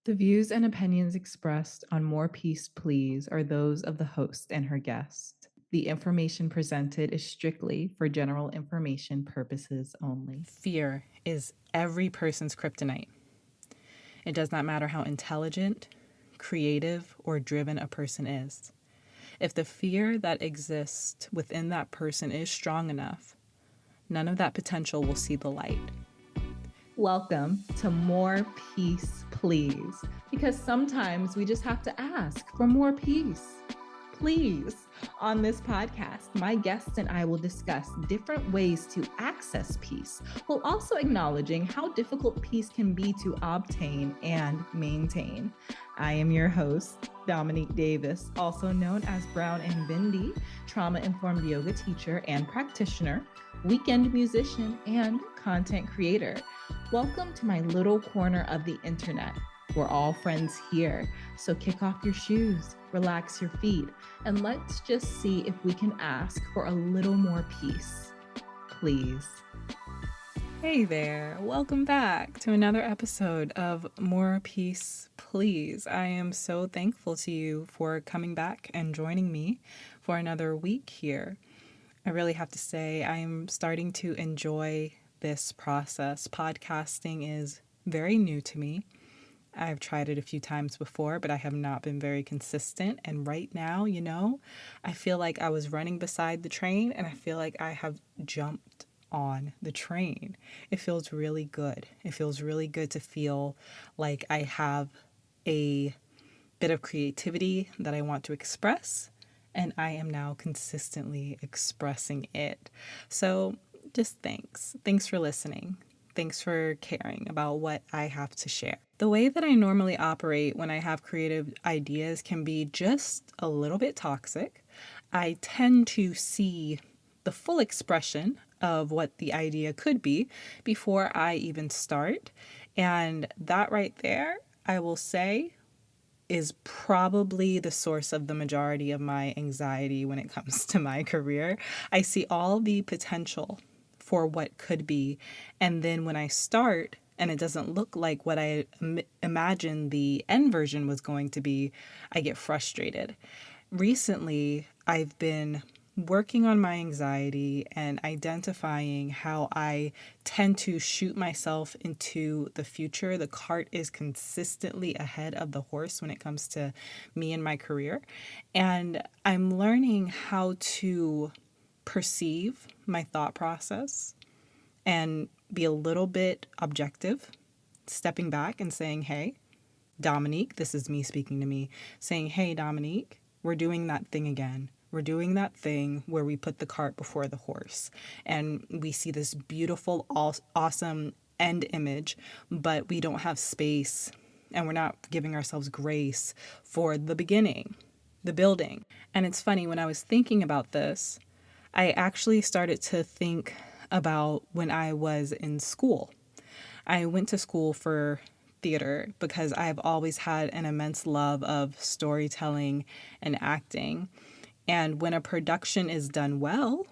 The views and opinions expressed on More Peace, Please are those of the host and her guest. The information presented is strictly for general information purposes only. Fear is every person's kryptonite. It does not matter how intelligent, creative, or driven a person is. If the fear that exists within that person is strong enough, none of that potential will see the light. Welcome to More Peace, Please, because sometimes we just have to ask for more peace. Please. On this podcast, my guests and I will discuss different ways to access peace, while also acknowledging how difficult peace can be to obtain and maintain. I am your host, Dominique Davis, also known as Brown and Bindi, trauma-informed yoga teacher and practitioner, weekend musician, and content creator. Welcome to my little corner of the internet. We're all friends here, so kick off your shoes, relax your feet, and let's just see if we can ask for a little more peace. Please. Hey there, welcome back to another episode of More Peace, Please. I am so thankful to you for coming back and joining me for another week here. I really have to say, I'm starting to enjoy this process. Podcasting is very new to me. I've tried it a few times before, but I have not been very consistent. And right now, I feel like I was running beside the train and I feel like I have jumped on the train. It feels really good. It feels really good to feel like I have a bit of creativity that I want to express, and I am now consistently expressing it. So just thanks. Thanks for listening. Thanks for caring about what I have to share. The way that I normally operate when I have creative ideas can be just a little bit toxic. I tend to see the full expression of what the idea could be before I even start. And that right there, I will say, is probably the source of the majority of my anxiety when it comes to my career. I see all the potential for what could be. And then when I start and it doesn't look like what I imagined the end version was going to be, I get frustrated. Recently, I've been working on my anxiety and identifying how I tend to shoot myself into the future. The cart is consistently ahead of the horse when it comes to me and my career. And I'm learning how to perceive my thought process and be a little bit objective, stepping back and saying, hey, Dominique, this is me speaking to me, saying, hey, Dominique, we're doing that thing again. We're doing that thing where we put the cart before the horse and we see this beautiful, awesome end image, but we don't have space and we're not giving ourselves grace for the beginning, the building. And it's funny, when I was thinking about this, I actually started to think about when I was in school. I went to school for theater because I've always had an immense love of storytelling and acting. And when a production is done well,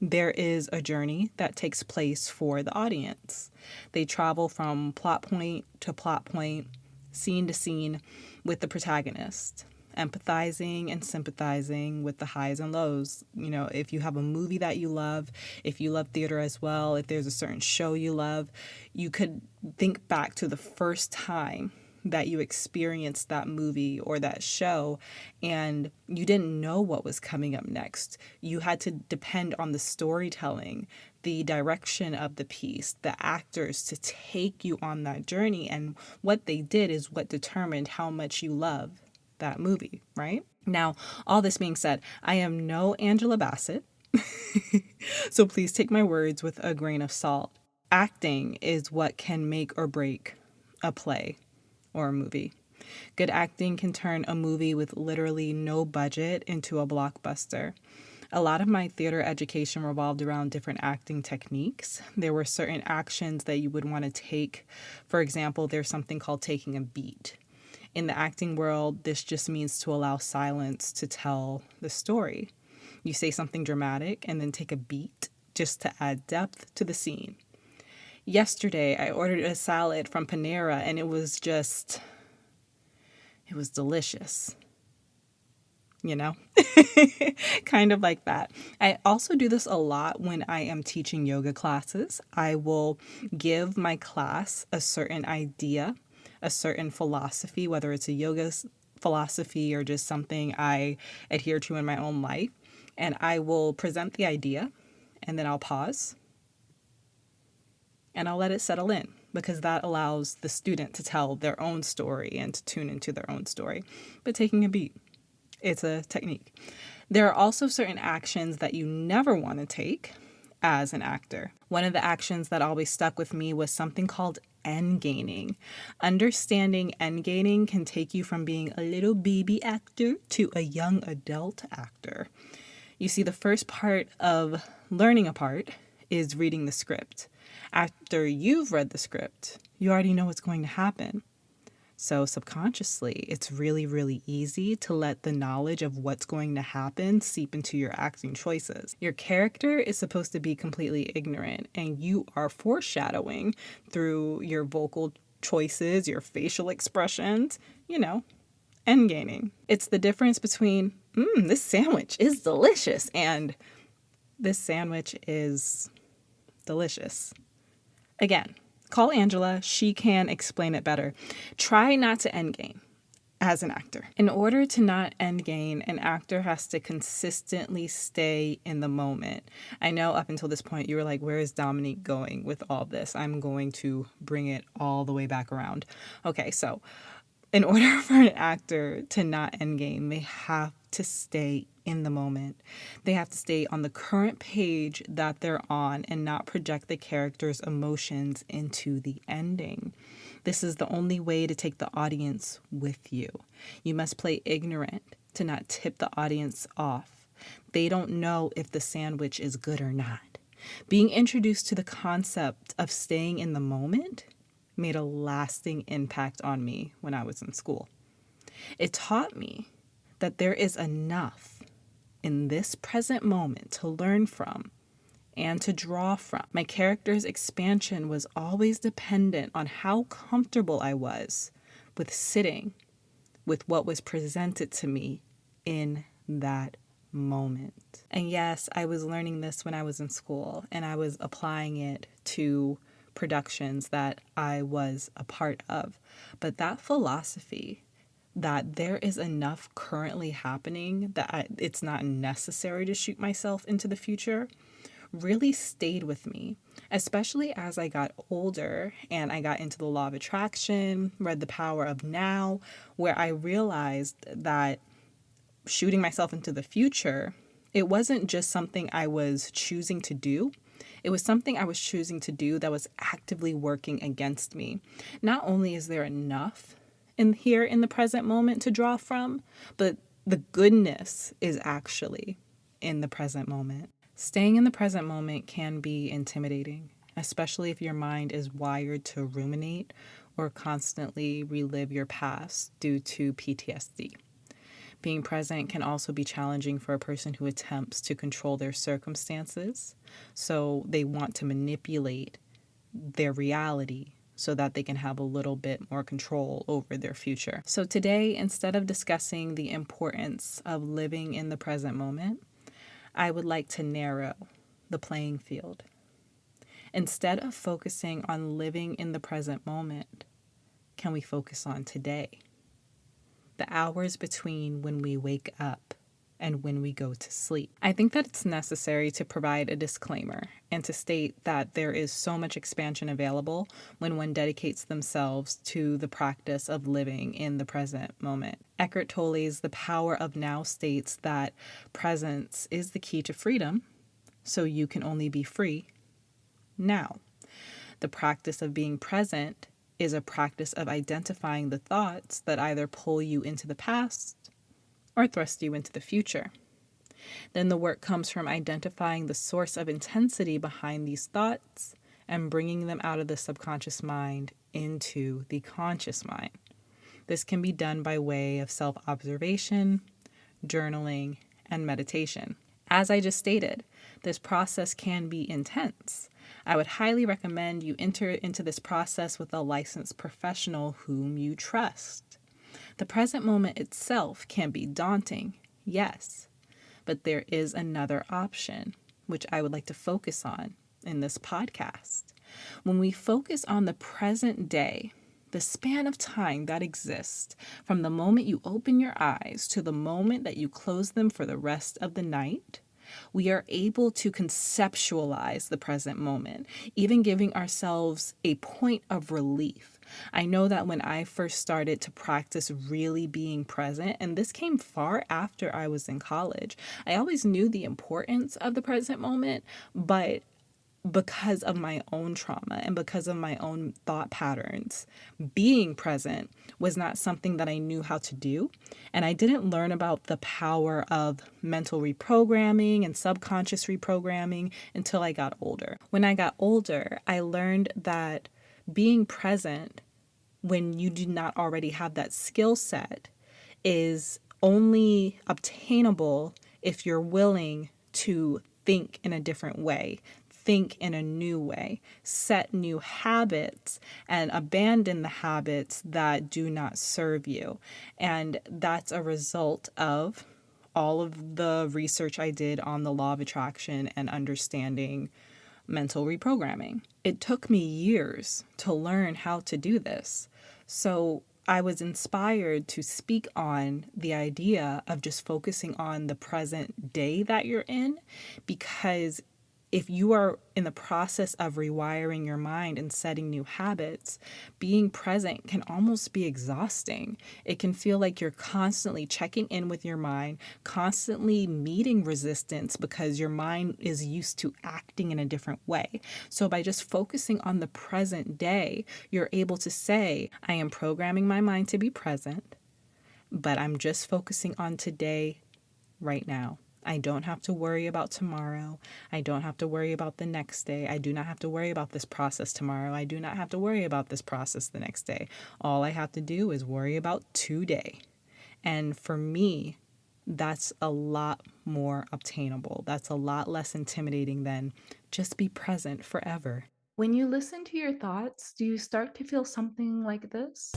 there is a journey that takes place for the audience. They travel from plot point to plot point, scene to scene with the protagonist, empathizing and sympathizing with the highs and lows. If you have a movie that you love, if you love theater as well, if there's a certain show you love, you could think back to the first time that you experienced that movie or that show and you didn't know what was coming up next. You had to depend on the storytelling, the direction of the piece, the actors to take you on that journey. And what they did is what determined how much you love that movie, right? Now, all this being said, I am no Angela Bassett, so please take my words with a grain of salt. Acting is what can make or break a play or a movie. Good acting can turn a movie with literally no budget into a blockbuster. A lot of my theater education revolved around different acting techniques. There were certain actions that you would want to take. For example, there's something called taking a beat. In the acting world, this just means to allow silence to tell the story. You say something dramatic and then take a beat just to add depth to the scene. Yesterday, I ordered a salad from Panera and it was just It was delicious. You know, kind of like that. I also do this a lot when I am teaching yoga classes. I will give my class a certain idea, a certain philosophy, whether it's a yoga philosophy or just something I adhere to in my own life. And I will present the idea and then I'll pause and I'll let it settle in, because that allows the student to tell their own story and to tune into their own story, but taking a beat. It's a technique. There are also certain actions that you never want to take as an actor. One of the actions that always stuck with me was something called endgaining. Understanding endgaining can take you from being a little baby actor to a young adult actor. You see, the first part of learning a part is reading the script. After you've read the script, you already know what's going to happen. So subconsciously, it's really, really easy to let the knowledge of what's going to happen seep into your acting choices. Your character is supposed to be completely ignorant, and you are foreshadowing through your vocal choices, your facial expressions, endgaining. It's the difference between, this sandwich is delicious, and this sandwich is delicious. Again, call Angela. She can explain it better. Try not to endgame as an actor. In order to not endgame, an actor has to consistently stay in the moment. I know up until this point, you were like, where is Dominique going with all this? I'm going to bring it all the way back around. Okay, so in order for an actor to not endgame, they have to stay in the moment. They have to stay on the current page that they're on and not project the character's emotions into the ending. This is the only way to take the audience with you. You must play ignorant to not tip the audience off. They don't know if the sandwich is good or not. Being introduced to the concept of staying in the moment made a lasting impact on me when I was in school. It taught me that there is enough in this present moment to learn from and to draw from. My character's expansion was always dependent on how comfortable I was with sitting with what was presented to me in that moment. And yes, I was learning this when I was in school, and I was applying it to productions that I was a part of. But that philosophy that there is enough currently happening that it's not necessary to shoot myself into the future really stayed with me, especially as I got older and I got into the law of attraction, read The Power of Now, where I realized that shooting myself into the future, it wasn't just something I was choosing to do. It was something I was choosing to do that was actively working against me. Not only is there enough in the present moment to draw from, but the goodness is actually in the present moment. Staying in the present moment can be intimidating, especially if your mind is wired to ruminate or constantly relive your past due to PTSD. Being present can also be challenging for a person who attempts to control their circumstances. So they want to manipulate their reality so that they can have a little bit more control over their future. So today, instead of discussing the importance of living in the present moment, I would like to narrow the playing field. Instead of focusing on living in the present moment, can we focus on today? The hours between when we wake up and when we go to sleep. I think that it's necessary to provide a disclaimer and to state that there is so much expansion available when one dedicates themselves to the practice of living in the present moment. Eckhart Tolle's The Power of Now states that presence is the key to freedom, so you can only be free now. The practice of being present is a practice of identifying the thoughts that either pull you into the past or thrust you into the future. Then the work comes from identifying the source of intensity behind these thoughts and bringing them out of the subconscious mind into the conscious mind. This can be done by way of self-observation, journaling, and meditation. As I just stated, this process can be intense. I would highly recommend you enter into this process with a licensed professional whom you trust. The present moment itself can be daunting, yes, but there is another option, which I would like to focus on in this podcast. When we focus on the present day, the span of time that exists from the moment you open your eyes to the moment that you close them for the rest of the night, we are able to conceptualize the present moment, even giving ourselves a point of relief. I know that when I first started to practice really being present, and this came far after I was in college, I always knew the importance of the present moment, but because of my own trauma and because of my own thought patterns, being present was not something that I knew how to do. And I didn't learn about the power of mental reprogramming and subconscious reprogramming until I got older. When I got older, I learned that being present when you do not already have that skill set is only obtainable if you're willing to think in a different way, think in a new way, set new habits, and abandon the habits that do not serve you. And that's a result of all of the research I did on the law of attraction and understanding mental reprogramming. It took me years to learn how to do this. So I was inspired to speak on the idea of just focusing on the present day that you're in, because if you are in the process of rewiring your mind and setting new habits, being present can almost be exhausting. It can feel like you're constantly checking in with your mind, constantly meeting resistance because your mind is used to acting in a different way. So by just focusing on the present day, you're able to say, I am programming my mind to be present, but I'm just focusing on today, right now. I don't have to worry about tomorrow. I don't have to worry about the next day. I do not have to worry about this process tomorrow. I do not have to worry about this process the next day. All I have to do is worry about today. And for me, that's a lot more obtainable. That's a lot less intimidating than just be present forever. When you listen to your thoughts, do you start to feel something like this?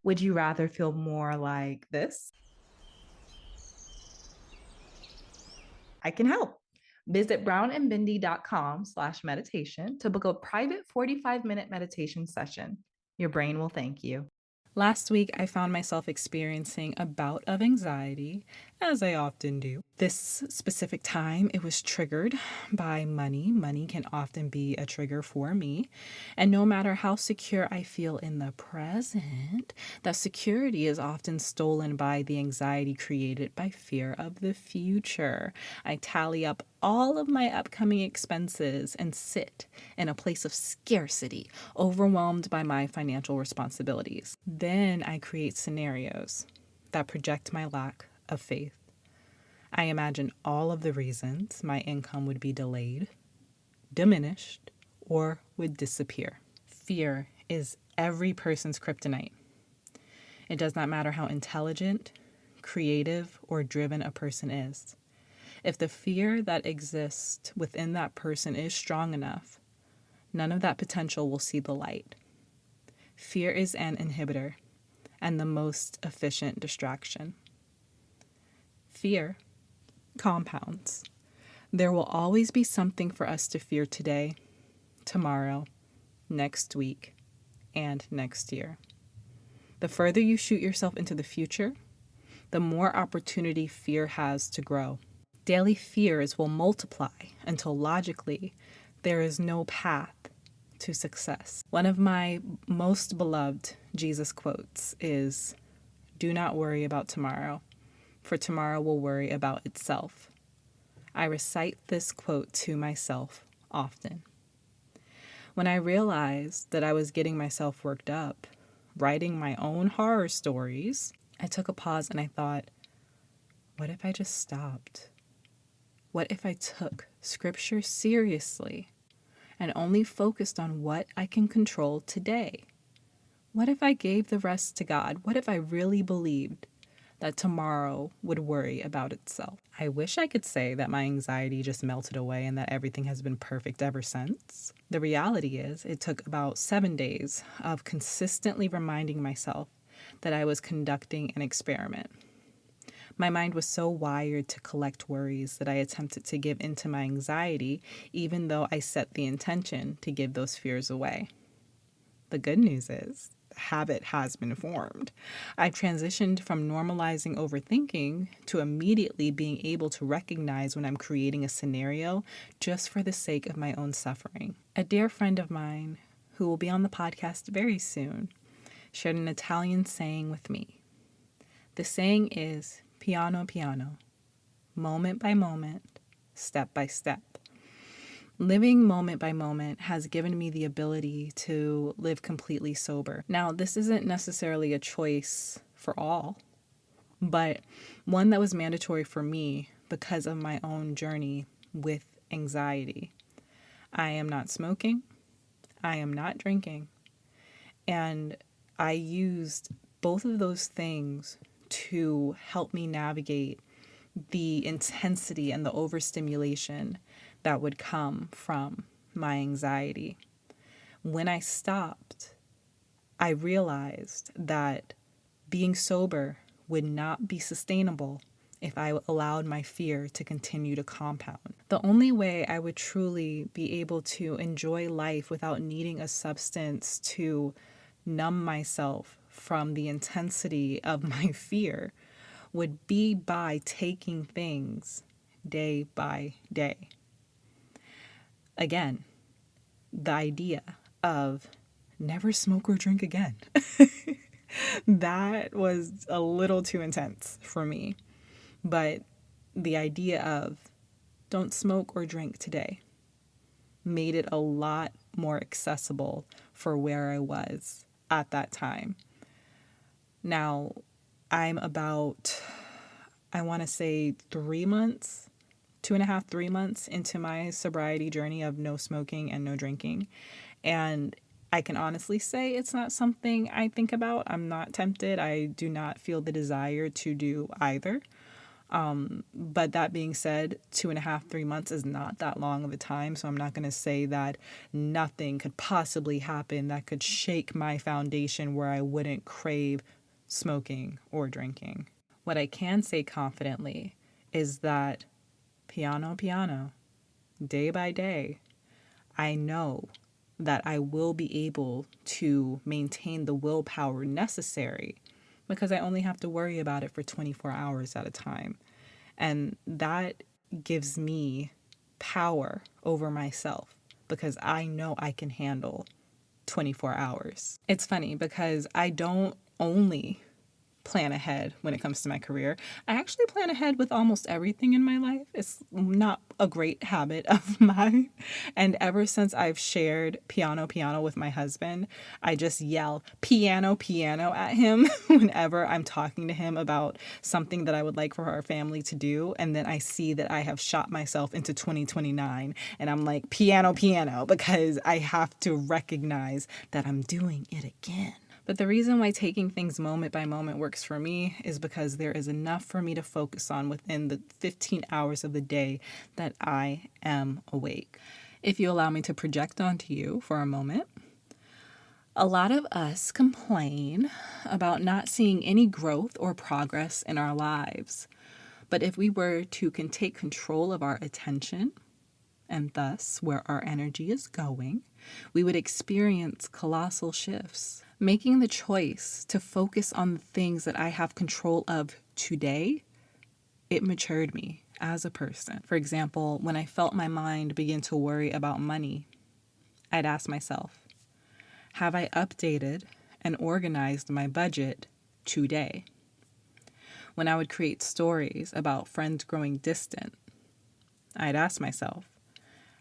Would you rather feel more like this? I can help. Visit brownandbindy.com/meditation to book a private 45-minute meditation session. Your brain will thank you. Last week, I found myself experiencing a bout of anxiety, as I often do. This specific time, it was triggered by money. Money can often be a trigger for me. And no matter how secure I feel in the present, that security is often stolen by the anxiety created by fear of the future. I tally up all of my upcoming expenses and sit in a place of scarcity, overwhelmed by my financial responsibilities. Then I create scenarios that project my lack of faith. I imagine all of the reasons my income would be delayed, diminished, or would disappear. Fear is every person's kryptonite. It does not matter how intelligent, creative, or driven a person is. If the fear that exists within that person is strong enough, none of that potential will see the light. Fear is an inhibitor and the most efficient distraction. Fear compounds. There will always be something for us to fear today, tomorrow, next week, and next year. The further you shoot yourself into the future, the more opportunity fear has to grow. Daily fears will multiply until logically there is no path to success. One of my most beloved Jesus quotes is, "Do not worry about tomorrow, for tomorrow will worry about itself." I recite this quote to myself often. When I realized that I was getting myself worked up, writing my own horror stories, I took a pause and I thought, what if I just stopped? What if I took scripture seriously and only focused on what I can control today? What if I gave the rest to God? What if I really believed that tomorrow would worry about itself. I wish I could say that my anxiety just melted away and that everything has been perfect ever since. The reality is, it took about 7 days of consistently reminding myself that I was conducting an experiment. My mind was so wired to collect worries that I attempted to give into my anxiety, even though I set the intention to give those fears away. The good news is, the habit has been formed. I've transitioned from normalizing overthinking to immediately being able to recognize when I'm creating a scenario just for the sake of my own suffering. A dear friend of mine, who will be on the podcast very soon, shared an Italian saying with me. The saying is, piano piano, moment by moment, step by step. Living moment by moment has given me the ability to live completely sober. Now, this isn't necessarily a choice for all, but one that was mandatory for me because of my own journey with anxiety. I am not smoking. I am not drinking. And I used both of those things to help me navigate the intensity and the overstimulation that would come from my anxiety. When I stopped, I realized that being sober would not be sustainable if I allowed my fear to continue to compound. The only way I would truly be able to enjoy life without needing a substance to numb myself from the intensity of my fear would be by taking things day by day. Again, the idea of never smoke or drink again. That was a little too intense for me. But the idea of don't smoke or drink today made it a lot more accessible for where I was at that time. Now, I'm about, I want to say 3 months, 2.5, 3 months into my sobriety journey of no smoking and no drinking. And I can honestly say it's not something I think about. I'm not tempted. I do not feel the desire to do either. But that being said, 2.5, 3 months is not that long of a time. So I'm not going to say that nothing could possibly happen that could shake my foundation where I wouldn't crave smoking or drinking. What I can say confidently is that piano, piano, day by day, I know that I will be able to maintain the willpower necessary because I only have to worry about it for 24 hours at a time. And that gives me power over myself because I know I can handle 24 hours. It's funny because I don't only plan ahead when it comes to my career. I actually plan ahead with almost everything in my life. It's not a great habit of mine. And ever since I've shared piano, piano with my husband, I just yell piano, piano at him whenever I'm talking to him about something that I would like for our family to do. And then I see that I have shot myself into 2029 and I'm like, piano, piano, because I have to recognize that I'm doing it again. But the reason why taking things moment by moment works for me is because there is enough for me to focus on within the 15 hours of the day that I am awake. If you allow me to project onto you for a moment, a lot of us complain about not seeing any growth or progress in our lives. But if we were to take control of our attention, and thus where our energy is going, we would experience colossal shifts. Making the choice to focus on the things that I have control of today, it matured me as a person. For example, when I felt my mind begin to worry about money, I'd ask myself, have I updated and organized my budget today? When I would create stories about friends growing distant, I'd ask myself,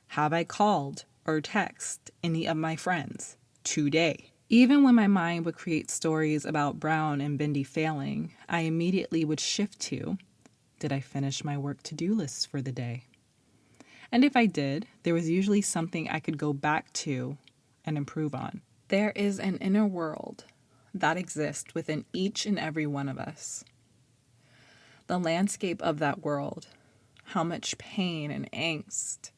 have I called or texted any of my friends today? Even when my mind would create stories about Brown and Bindi failing, I immediately would shift to, did I finish my work to-do lists for the day? And if I did, there was usually something I could go back to and improve on. There is an inner world that exists within each and every one of us. The landscape of that world, how much pain and angst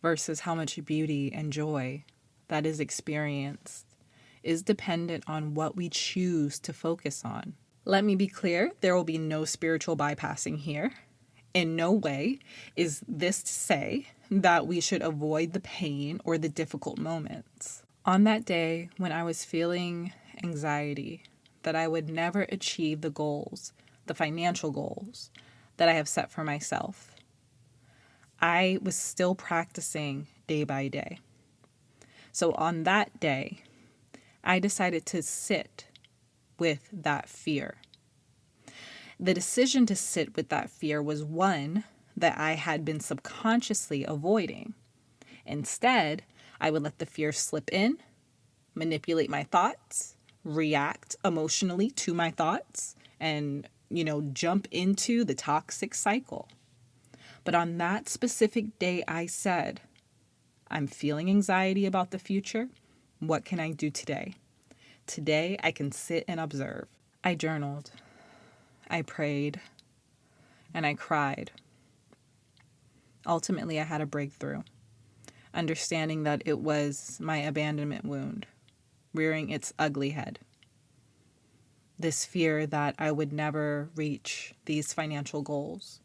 versus how much beauty and joy that is experienced, is dependent on what we choose to focus on. Let me be clear, there will be no spiritual bypassing here. In no way is this to say that we should avoid the pain or the difficult moments. On that day when I was feeling anxiety that I would never achieve the goals, the financial goals that I have set for myself, I was still practicing day by day. So on that day, I decided to sit with that fear. The decision to sit with that fear was one that I had been subconsciously avoiding. Instead, I would let the fear slip in, manipulate my thoughts, react emotionally to my thoughts, and, jump into the toxic cycle. But on that specific day, I said, I'm feeling anxiety about the future. What can I do today? Today, I can sit and observe. I journaled, I prayed, and I cried. Ultimately, I had a breakthrough, understanding that it was my abandonment wound, rearing its ugly head. This fear that I would never reach these financial goals,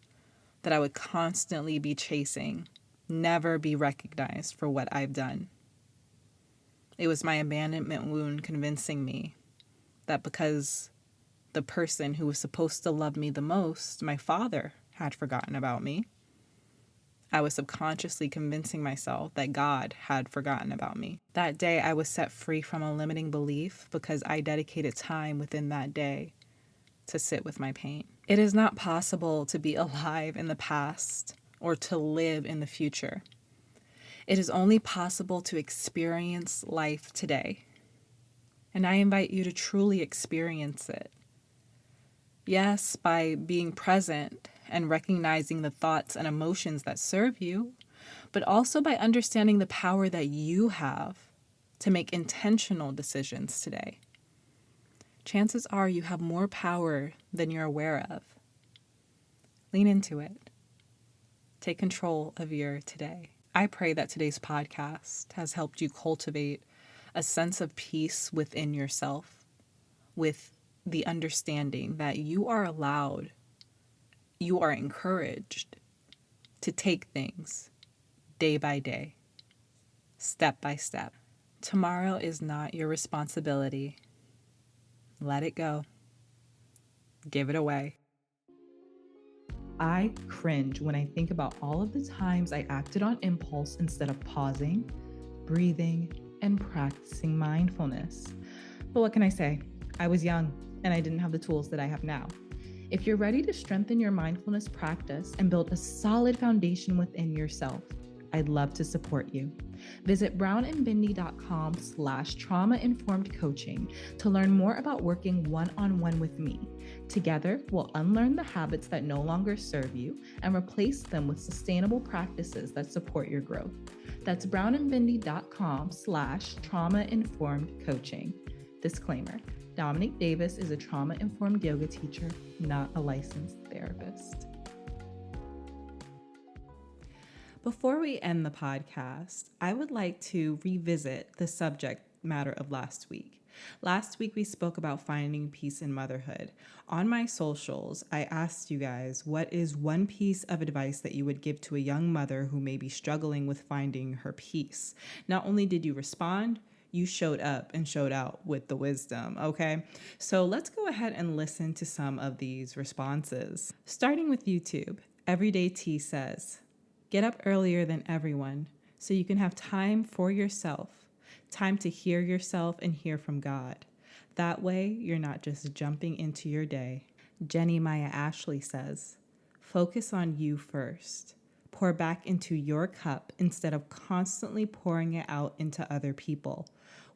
that I would constantly be chasing, never be recognized for what I've done. It was my abandonment wound convincing me that because the person who was supposed to love me the most, my father, had forgotten about me, I was subconsciously convincing myself that God had forgotten about me. That day, I was set free from a limiting belief because I dedicated time within that day to sit with my pain. It is not possible to be alive in the past or to live in the future. It is only possible to experience life today. And I invite you to truly experience it. Yes, by being present and recognizing the thoughts and emotions that serve you, but also by understanding the power that you have to make intentional decisions today. Chances are you have more power than you're aware of. Lean into it. Take control of your today. I pray that today's podcast has helped you cultivate a sense of peace within yourself, with the understanding that you are allowed, you are encouraged to take things day by day, step by step. Tomorrow is not your responsibility. Let it go. Give it away. I cringe when I think about all of the times I acted on impulse instead of pausing, breathing, and practicing mindfulness. But what can I say? I was young and I didn't have the tools that I have now. If you're ready to strengthen your mindfulness practice and build a solid foundation within yourself, I'd love to support you. Visit brownandbindy.com/trauma-informed coaching to learn more about working one-on-one with me. Together, we'll unlearn the habits that no longer serve you and replace them with sustainable practices that support your growth. That's brownandbindy.com/trauma-informed coaching. Disclaimer: Dominique Davis is a trauma-informed yoga teacher, not a licensed therapist. Before we end the podcast, I would like to revisit the subject matter of last week. Last week, we spoke about finding peace in motherhood. On my socials, I asked you guys, what is one piece of advice that you would give to a young mother who may be struggling with finding her peace? Not only did you respond, you showed up and showed out with the wisdom, okay? So let's go ahead and listen to some of these responses. Starting with YouTube, Everyday T says, get up earlier than everyone so you can have time for yourself, time to hear yourself and hear from God. That way, you're not just jumping into your day. Jenny Maya Ashley says, focus on you first. Pour back into your cup instead of constantly pouring it out into other people.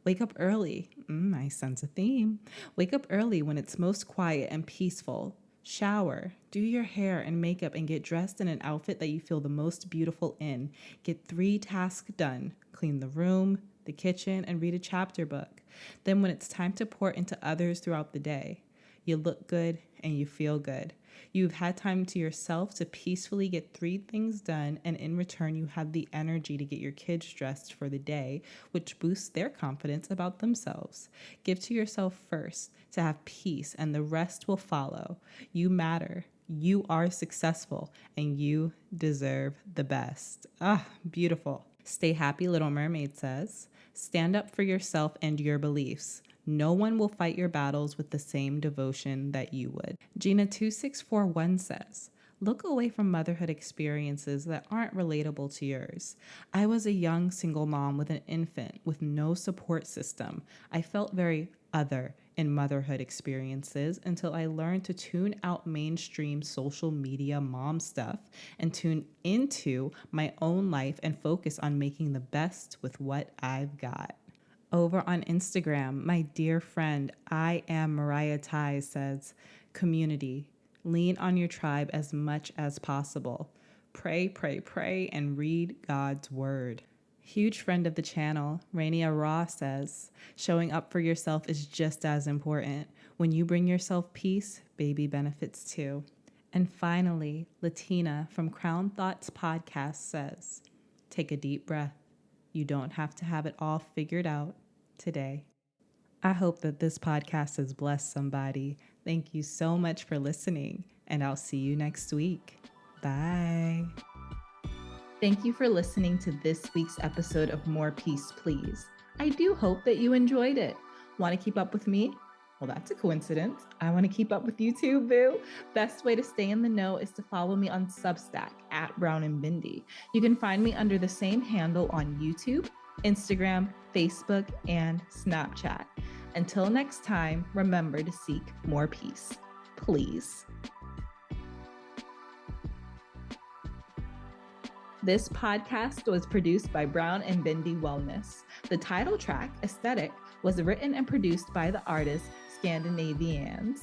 Wake up early. I sense a theme. Wake up early when it's most quiet and peaceful. Shower, do your hair and makeup, and get dressed in an outfit that you feel the most beautiful in. Get 3 tasks done. Clean the room, the kitchen, and read a chapter book. Then when it's time to pour into others throughout the day, you look good, and you feel good. You've had time to yourself to peacefully get 3 things done, and in return, you have the energy to get your kids dressed for the day, which boosts their confidence about themselves. Give to yourself first to have peace, and the rest will follow. You matter. You are successful, and you deserve the best. Ah, beautiful. Stay happy, Little Mermaid says. Stand up for yourself and your beliefs. No one will fight your battles with the same devotion that you would. Gina2641 says, look away from motherhood experiences that aren't relatable to yours. I was a young single mom with an infant with no support system. I felt very other in motherhood experiences until I learned to tune out mainstream social media mom stuff and tune into my own life and focus on making the best with what I've got. Over on Instagram, my dear friend, I am Mariah Ty says, community, lean on your tribe as much as possible. Pray, pray, pray, and read God's word. Huge friend of the channel, Rainia Raw says, showing up for yourself is just as important. When you bring yourself peace, baby benefits too. And finally, Latina from Crown Thoughts Podcast says, take a deep breath. You don't have to have it all figured out today. I hope that this podcast has blessed somebody. Thank you so much for listening, and I'll see you next week. Bye. Thank you for listening to this week's episode of More Peace, Please. I do hope that you enjoyed it. Want to keep up with me? Well, that's a coincidence. I want to keep up with you too, boo. Best way to stay in the know is to follow me on Substack at Brown and Bindi. You can find me under the same handle on YouTube, Instagram, Facebook, and Snapchat. Until next time, remember to seek more peace, please. This podcast was produced by Brown and Bindi Wellness. The title track, Aesthetic, was written and produced by the artist Scandinavians.